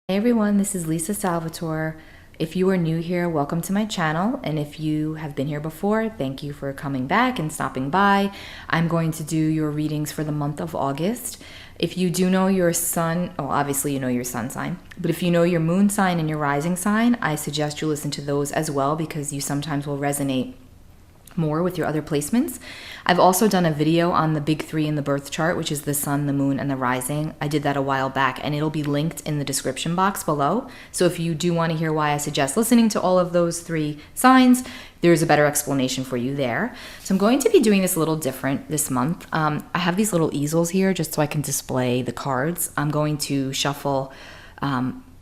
Hey everyone, this is Lisa Salvatore. If you are new here, welcome to my channel. And if you have been here before, thank you for coming back and stopping by. I'm going to do your readings for the month of August. If you do know your sun, well, obviously you know your sun sign, but if you know your moon sign and your rising sign, I suggest you listen to those as well because you sometimes will resonate more with your other placements. I've also done a video on the big three in the birth chart, which is the sun, the moon, and the rising. I did that a while back and it'll be linked in the description box below. So if you do want to hear why I suggest listening to all of those three signs, there's a better explanation for you there. So I'm going to be doing this a little different this month. I have these little easels here just so I can display the cards. I'm going to shuffle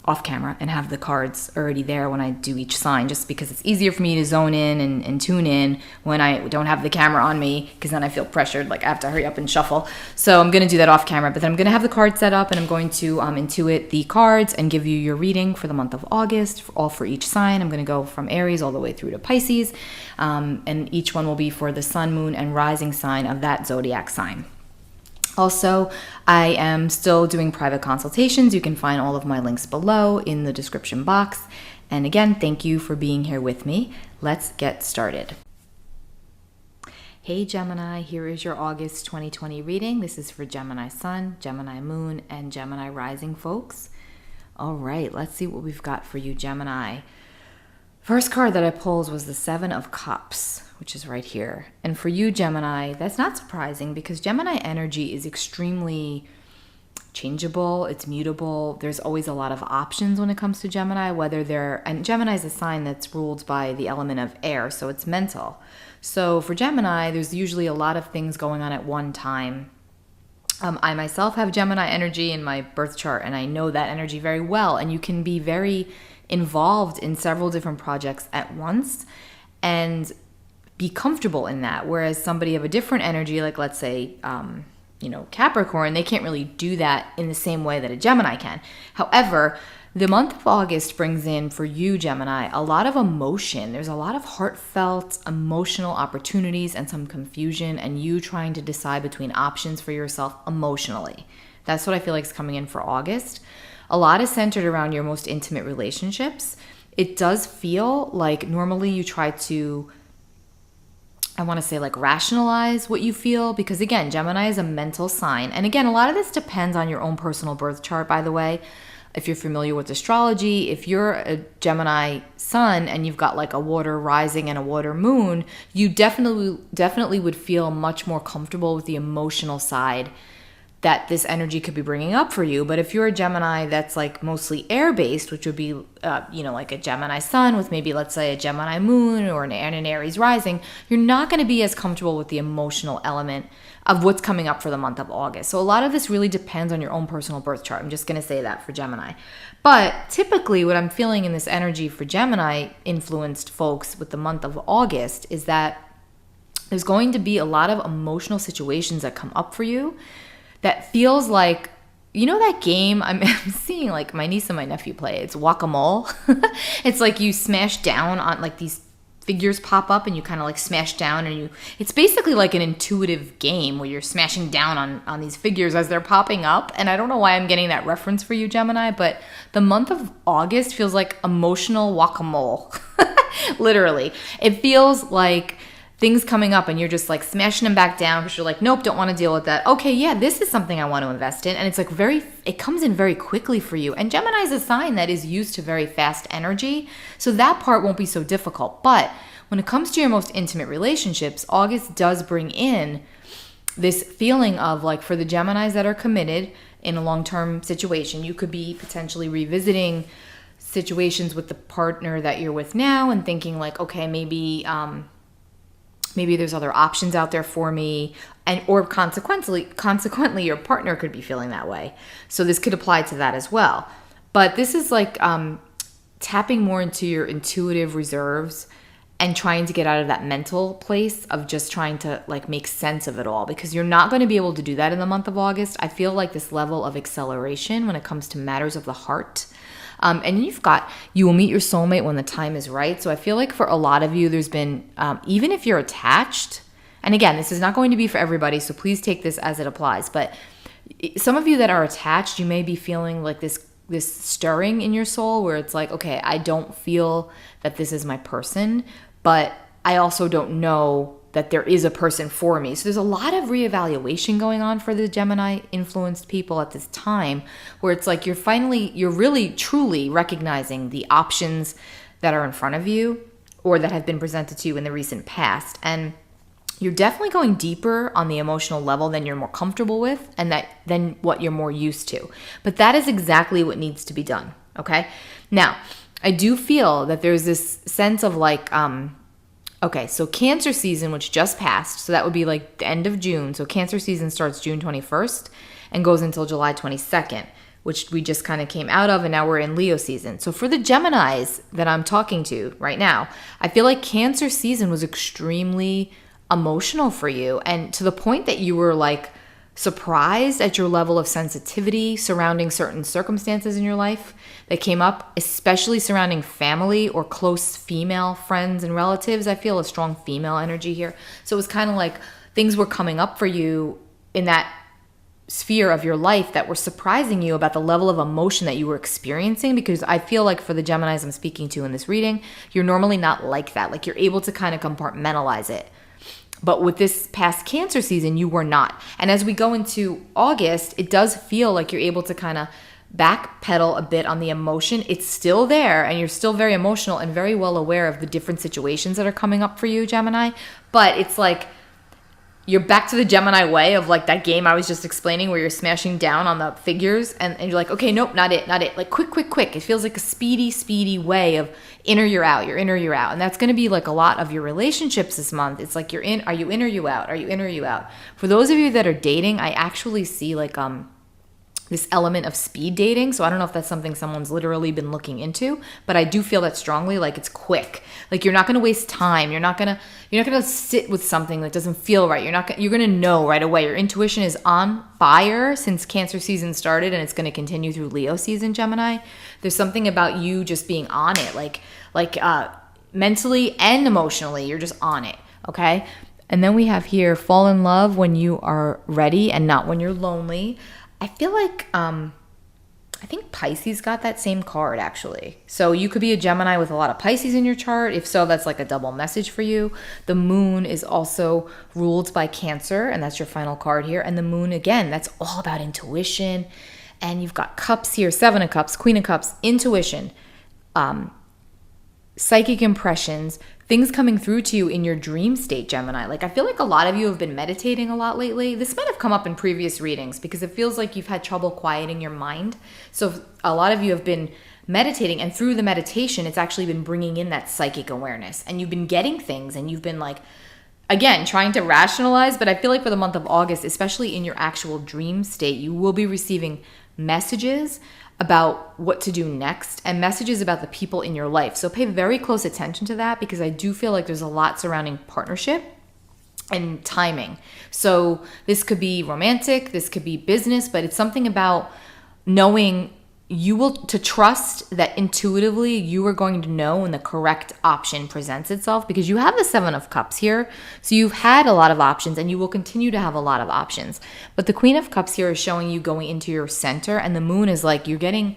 off camera and have the cards already there when I do each sign, just because it's easier for me to zone in and tune in when I don't have the camera on me, because then I feel pressured, like I have to hurry up and shuffle. So I'm going to do that off camera, but then I'm going to have the cards set up and I'm going to intuit the cards and give you your reading for the month of August, all for each sign. I'm going to go from Aries all the way through to Pisces, and each one will be for the sun, moon, and rising sign of that zodiac sign. Also, I am still doing private consultations. You can find all of my links below in the description box. And again, thank you for being here with me. Let's get started. Hey Gemini, here is your August 2020 reading. This is for Gemini Sun, Gemini Moon, and Gemini Rising folks. All right, let's see what we've got for you, Gemini. First card that I pulled was the Seven of Cups, which is right here. And for you, Gemini, that's not surprising because Gemini energy is extremely changeable. It's mutable. There's always a lot of options when it comes to Gemini, and Gemini is a sign that's ruled by the element of air, so it's mental. So for Gemini, there's usually a lot of things going on at one time. I myself have Gemini energy in my birth chart, and I know that energy very well. And you can be very involved in several different projects at once and be comfortable in that. Whereas somebody of a different energy, like let's say, Capricorn, they can't really do that in the same way that a Gemini can. However, the month of August brings in for you, Gemini, a lot of emotion. There's a lot of heartfelt, emotional opportunities and some confusion, and you trying to decide between options for yourself emotionally. That's what I feel like is coming in for August. A lot is centered around your most intimate relationships. It does feel like normally you try to, I want to say, like rationalize what you feel, because again, Gemini is a mental sign. And again, a lot of this depends on your own personal birth chart, by the way. If you're familiar with astrology, if you're a Gemini sun and you've got like a water rising and a water moon, you definitely would feel much more comfortable with the emotional side that this energy could be bringing up for you. But if you're a Gemini that's like mostly air-based, which would be, like a Gemini sun with maybe, let's say, a Gemini moon or an Aries rising, you're not going to be as comfortable with the emotional element of what's coming up for the month of August. So a lot of this really depends on your own personal birth chart. I'm just going to say that for Gemini. But typically what I'm feeling in this energy for Gemini influenced folks with the month of August is that there's going to be a lot of emotional situations that come up for you that feels like, that game I'm seeing like my niece and my nephew play. It's whack-a-mole. It's like you smash down on like these figures pop up and you kind of like smash down and it's basically like an intuitive game where you're smashing down on these figures as they're popping up. And I don't know why I'm getting that reference for you, Gemini, but the month of August feels like emotional whack-a-mole. Literally. It feels like things coming up and you're just like smashing them back down because you're like, nope, don't want to deal with that. Okay, yeah, this is something I want to invest in. And it's like it comes in very quickly for you. And Gemini is a sign that is used to very fast energy. So that part won't be so difficult. But when it comes to your most intimate relationships, August does bring in this feeling of like, for the Geminis that are committed in a long-term situation, you could be potentially revisiting situations with the partner that you're with now and thinking like, okay, maybe there's other options out there for me, or consequently, your partner could be feeling that way. So this could apply to that as well. But this is like tapping more into your intuitive reserves and trying to get out of that mental place of just trying to like make sense of it all, because you're not going to be able to do that in the month of August. I feel like this level of acceleration when it comes to matters of the heart. And you will meet your soulmate when the time is right. So I feel like for a lot of you, there's been, even if you're attached, and again, this is not going to be for everybody, so please take this as it applies. But some of you that are attached, you may be feeling like this stirring in your soul where it's like, okay, I don't feel that this is my person, but I also don't know that there is a person for me. So there's a lot of reevaluation going on for the Gemini influenced people at this time, where it's like you're really truly recognizing the options that are in front of you or that have been presented to you in the recent past. And you're definitely going deeper on the emotional level than you're more comfortable with and than what you're more used to. But that is exactly what needs to be done, okay? Now, I do feel that there's this sense of like, okay, so Cancer season, which just passed, so that would be like the end of June. So Cancer season starts June 21st and goes until July 22nd, which we just kind of came out of, and now we're in Leo season. So for the Geminis that I'm talking to right now, I feel like Cancer season was extremely emotional for you, and to the point that you were like surprised at your level of sensitivity surrounding certain circumstances in your life that came up, especially surrounding family or close female friends and relatives. I feel a strong female energy here. So it was kind of like things were coming up for you in that sphere of your life that were surprising you about the level of emotion that you were experiencing, because I feel like for the Geminis I'm speaking to in this reading, you're normally not like that. Like you're able to kind of compartmentalize it. But with this past Cancer season, you were not. And as we go into August, it does feel like you're able to kind of backpedal a bit on the emotion. It's still there, and you're still very emotional and very well aware of the different situations that are coming up for you, Gemini. But it's like you're back to the Gemini way of like that game I was just explaining where you're smashing down on the figures and you're like, okay, nope, not it. Like quick. It feels like a speedy way of you're out. And that's going to be like a lot of your relationships this month. It's like are you in or you out? Are you in or you out? For those of you that are dating, I actually see like this element of speed dating. So I don't know if that's something someone's literally been looking into, but I do feel that strongly. Like it's quick. Like you're not going to waste time. You're not going to sit with something that doesn't feel right. You're going to know right away. Your intuition is on fire since Cancer season started, and it's going to continue through Leo season, Gemini. There's something about you just being on it, like mentally and emotionally, you're just on it. Okay. And then we have here, fall in love when you are ready and not when you're lonely. I feel like, I think Pisces got that same card actually. So you could be a Gemini with a lot of Pisces in your chart. If so, that's like a double message for you. The moon is also ruled by Cancer, and that's your final card here. And the moon, again, that's all about intuition. And you've got cups here, 7 of cups, Queen of cups, intuition, psychic impressions, things coming through to you in your dream state, Gemini. Like I feel like a lot of you have been meditating a lot lately. This might have come up in previous readings because it feels like you've had trouble quieting your mind. So a lot of you have been meditating, and through the meditation, it's actually been bringing in that psychic awareness, and you've been getting things, and you've been like, again, trying to rationalize. But I feel like for the month of August, especially in your actual dream state, you will be receiving messages about what to do next and messages about the people in your life. So pay very close attention to that, because I do feel like there's a lot surrounding partnership and timing. So this could be romantic, this could be business, but it's something about knowing to trust that intuitively you are going to know when the correct option presents itself, because you have the 7 of cups here. So you've had a lot of options, and you will continue to have a lot of options. But the Queen of Cups here is showing you going into your center, and the moon is like you're getting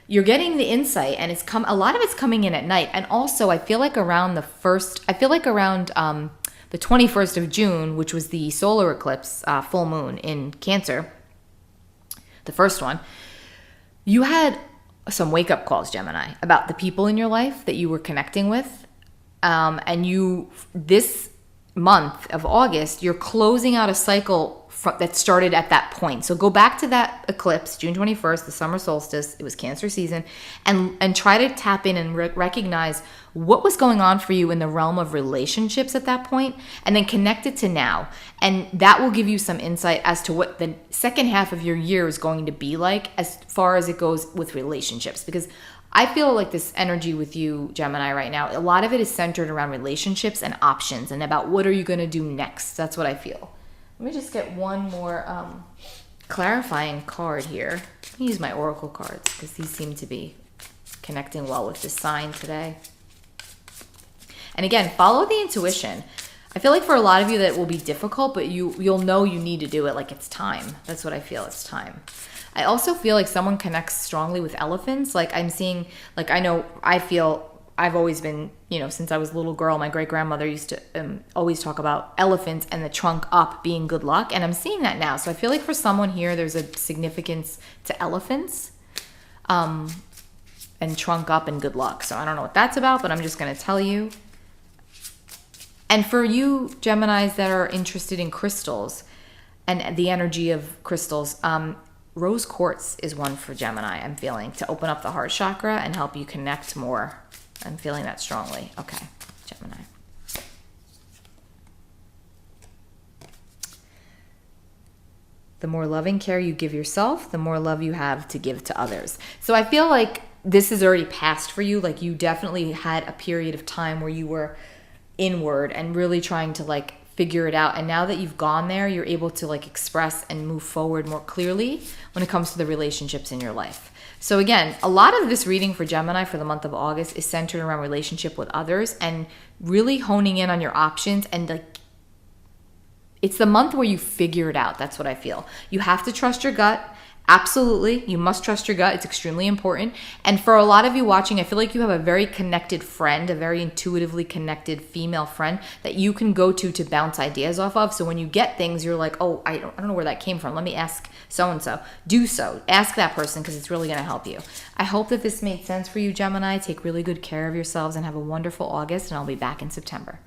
the insight, and a lot of it's coming in at night. And also I feel like around the 21st of June, which was the solar eclipse, full moon in Cancer, the first one, you had some wake-up calls, Gemini, about the people in your life that you were connecting with. And this month of August, you're closing out a cycle that started at that point. So go back to that eclipse, June 21st, the summer solstice. It was Cancer season. And try to tap in and recognize what was going on for you in the realm of relationships at that point, and then connect it to now. And that will give you some insight as to what the second half of your year is going to be like as far as it goes with relationships. Because I feel like this energy with you, Gemini, right now, a lot of it is centered around relationships and options and about what are you going to do next. That's what I feel. Let me just get one more clarifying card here. Let me use my oracle cards because these seem to be connecting well with this sign today. And again, follow the intuition. I feel like for a lot of you that will be difficult, but you'll know you need to do it. Like it's time. That's what I feel. It's time. I also feel like someone connects strongly with elephants. Like I'm seeing, like I feel I've always been, since I was a little girl, my great grandmother used to always talk about elephants and the trunk up being good luck. And I'm seeing that now. So I feel like for someone here, there's a significance to elephants and trunk up and good luck. So I don't know what that's about, but I'm just going to tell you. And for you Geminis that are interested in crystals and the energy of crystals, rose quartz is one for Gemini, I'm feeling, to open up the heart chakra and help you connect more. I'm feeling that strongly. Okay, Gemini. The more loving care you give yourself, the more love you have to give to others. So I feel like this is already past for you. Like you definitely had a period of time where you were inward and really trying to like figure it out. And now that you've gone there, you're able to like express and move forward more clearly when it comes to the relationships in your life. So again, a lot of this reading for Gemini for the month of August is centered around relationship with others and really honing in on your options. And like, it's the month where you figure it out. That's what I feel. You have to trust your gut. Absolutely. You must trust your gut. It's extremely important. And for a lot of you watching, I feel like you have a very connected friend, a very intuitively connected female friend that you can go to bounce ideas off of. So when you get things, you're like, oh, I don't know where that came from. Let me ask so-and-so. Do so. Ask that person because it's really going to help you. I hope that this made sense for you, Gemini. Take really good care of yourselves and have a wonderful August, and I'll be back in September.